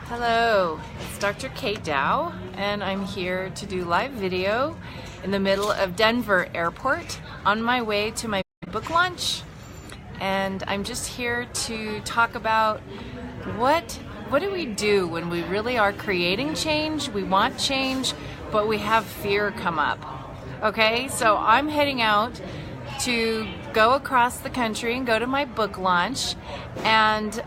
Hello, it's Dr. Kate Dow, and I'm here to do live video in the middle of Denver Airport on my way to my book launch. And I'm just here to talk about what do we do when we really are creating change, we want change, but we have fear come up. Okay, so I'm heading out to go across the country and go to my book launch, and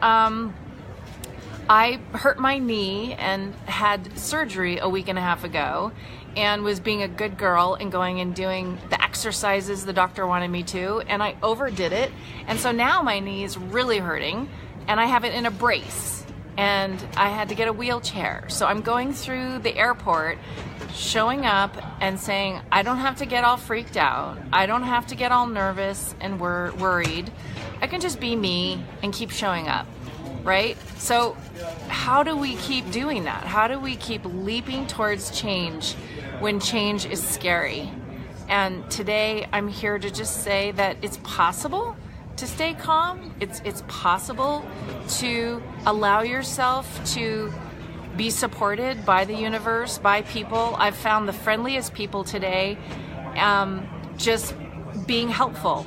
I hurt my knee and had surgery a week and a half ago and was being a good girl and going and doing the exercises the doctor wanted me to, and I overdid it. And so now my knee is really hurting and I have it in a brace and I had to get a wheelchair. So I'm going through the airport, showing up and saying, I don't have to get all freaked out. I don't have to get all nervous and worried. I can just be me and keep showing up. Right? So how do we keep doing that? How do we keep leaping towards change when change is scary? And today I'm here to just say that it's possible to stay calm. It's possible to allow yourself to be supported by the universe, by people. I've found the friendliest people today, just being helpful.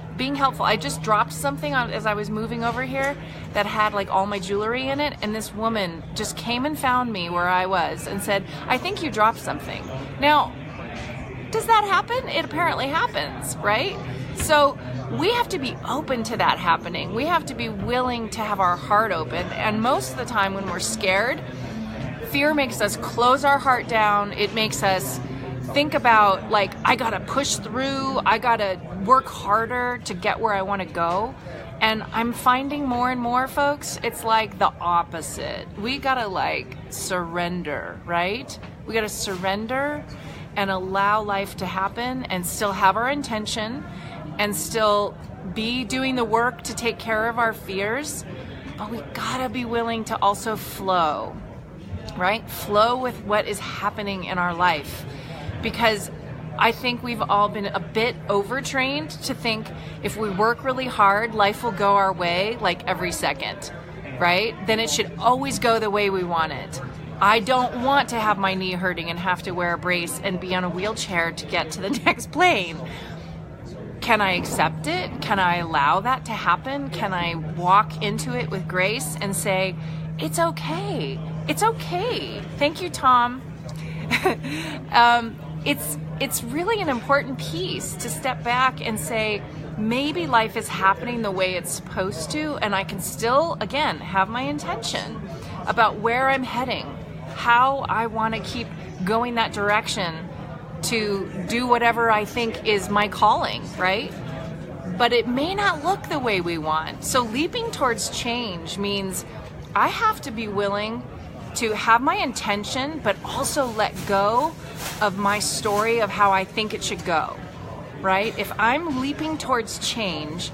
I just dropped something as I was moving over here that had like all my jewelry in it, and this woman just came and found me where I was and said, I think you dropped something. Now, does that happen? It apparently happens, right? So we have to be open to that happening. We have to be willing to have our heart open, and most of the time when we're scared, fear makes us close our heart down. It makes us think about, like, I gotta push through, I gotta work harder to get where I want to go. And I'm finding more and more, folks, it's like the opposite. We gotta like surrender, right? We gotta surrender and allow life to happen and still have our intention and still be doing the work to take care of our fears. But we gotta be willing to also flow, right? Flow with what is happening in our life. Because I think we've all been a bit overtrained to think if we work really hard, life will go our way like every second, right? Then it should always go the way we want it. I don't want to have my knee hurting and have to wear a brace and be on a wheelchair to get to the next plane. Can I accept it? Can I allow that to happen? Can I walk into it with grace and say, it's okay. It's okay. Thank you, Tom. It's really an important piece to step back and say, maybe life is happening the way it's supposed to, and I can still, again, have my intention about where I'm heading, how I want to keep going that direction to do whatever I think is my calling, right? But it may not look the way we want. So leaping towards change means I have to be willing to have my intention, but also let go of my story of how I think it should go, right? If I'm leaping towards change,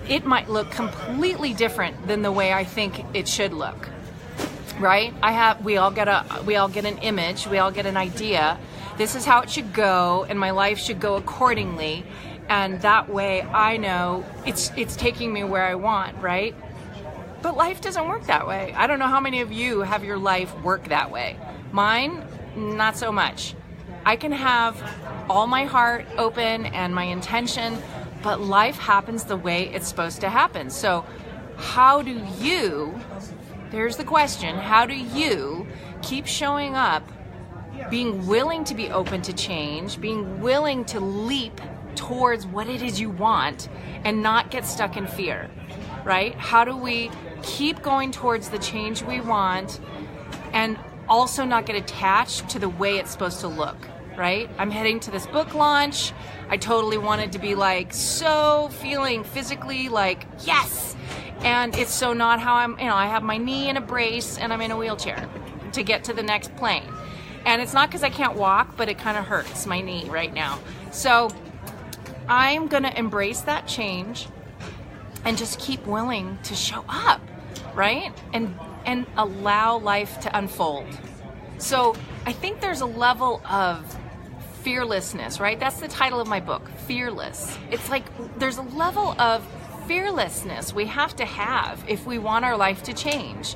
it might look completely different than the way I think it should look, right? We all get an image, we all get an idea. This is how it should go, and my life should go accordingly, and that way I know it's taking me where I want, right? But life doesn't work that way. I don't know how many of you have your life work that way. Mine, not so much. I can have all my heart open and my intention, but life happens the way it's supposed to happen. So here's the question, how do you keep showing up, being willing to be open to change, being willing to leap towards what it is you want and not get stuck in fear, right? How do we keep going towards the change we want and also not get attached to the way it's supposed to look, right? I'm heading to this book launch. I totally wanted to be like so feeling physically like, yes. And it's so not how I have my knee in a brace and I'm in a wheelchair to get to the next plane. And it's not because I can't walk, but it kind of hurts my knee right now. So I'm going to embrace that change and just keep willing to show up, right? And allow life to unfold. So I think there's a level of fearlessness, right? That's the title of my book, Fearless. It's like there's a level of fearlessness we have to have if we want our life to change.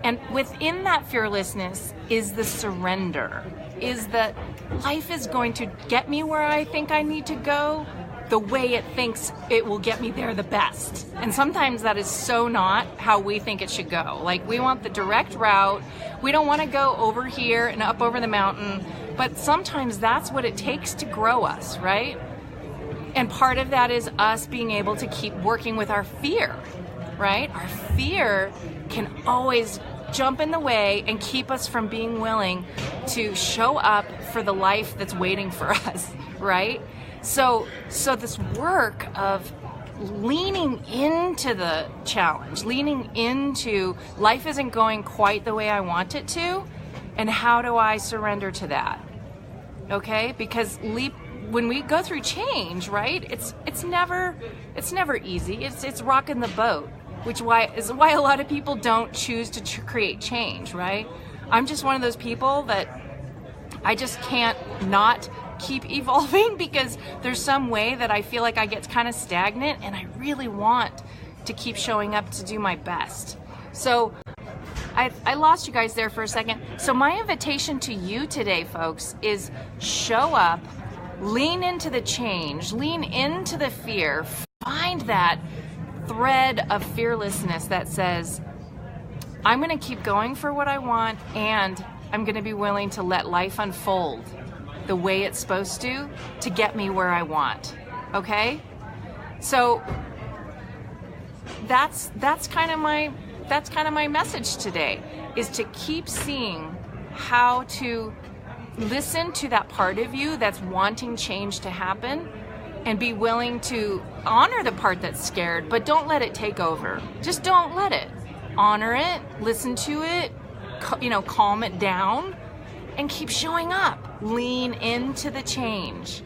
And within that fearlessness is the surrender, is that life is going to get me where I think I need to go the way it thinks it will get me there the best. And sometimes that is so not how we think it should go. Like, we want the direct route. We don't want to go over here and up over the mountain. But sometimes that's what it takes to grow us, right? And part of that is us being able to keep working with our fear, right? Our fear can always jump in the way and keep us from being willing to show up for the life that's waiting for us, right? So this work of leaning into the challenge, leaning into life isn't going quite the way I want it to, and how do I surrender to that? Okay? Because when we go through change, right? It's never easy. It's rocking the boat, which is why a lot of people don't choose to create change, right? I'm just one of those people that I just can't not keep evolving, because there's some way that I feel like I get kind of stagnant, and I really want to keep showing up to do my best. So I lost you guys there for a second. So my invitation to you today, folks, is show up, lean into the change, lean into the fear, find that thread of fearlessness that says, I'm going to keep going for what I want, and I'm going to be willing to let life unfold the way it's supposed to get me where I want. Okay? So that's kind of my message today, is to keep seeing how to listen to that part of you that's wanting change to happen, and be willing to honor the part that's scared, but don't let it take over. Just don't let it. Honor it, listen to it, calm it down, and keep showing up. Lean into the change,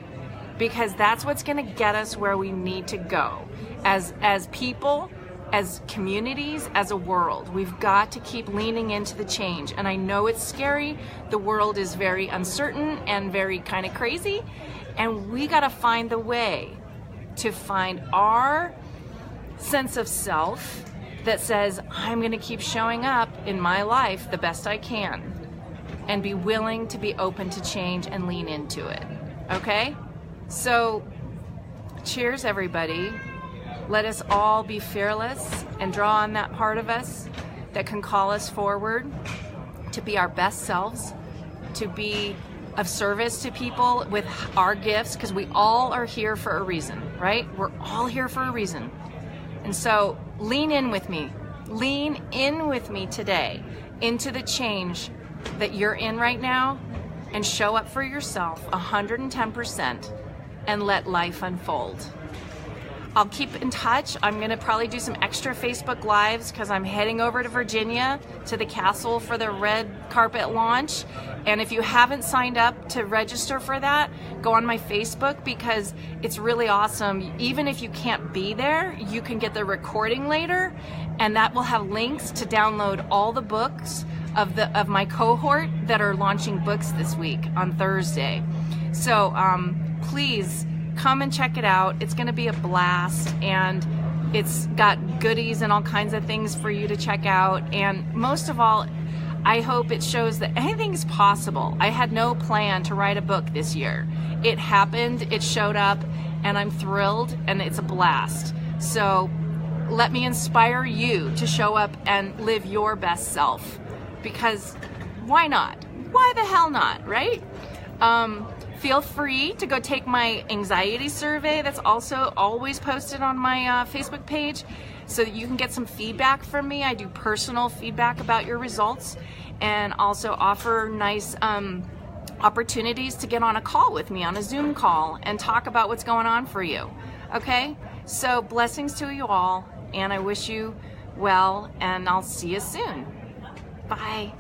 because that's what's going to get us where we need to go. As people, as communities, as a world, we've got to keep leaning into the change. And I know it's scary. The world is very uncertain and very kind of crazy. And we got to find the way to find our sense of self that says, I'm going to keep showing up in my life the best I can, and be willing to be open to change and lean into it. Okay? So, cheers, everybody. Let us all be fearless and draw on that part of us that can call us forward to be our best selves, to be of service to people with our gifts, because we all are here for a reason, right? We're all here for a reason. And so lean in with me. Lean in with me today into the change that you're in right now, and show up for yourself 110% and let life unfold. I'll keep in touch. I'm going to probably do some extra Facebook Lives, because I'm heading over to Virginia to the castle for the red carpet launch. And if you haven't signed up to register for that, go on my Facebook, because it's really awesome. Even if you can't be there, you can get the recording later, and that will have links to download all the books of my cohort that are launching books this week on Thursday. So please come and check it out. It's going to be a blast, and it's got goodies and all kinds of things for you to check out. And most of all, I hope it shows that anything's possible. I had no plan to write a book this year. It happened, it showed up, and I'm thrilled, and it's a blast. So let me inspire you to show up and live your best self, because why not? Why the hell not, right? Feel free to go take my anxiety survey that's also always posted on my Facebook page, so that you can get some feedback from me. I do personal feedback about your results, and also offer nice opportunities to get on a call with me, on a Zoom call, and talk about what's going on for you. Okay? So blessings to you all, and I wish you well, and I'll see you soon. Bye.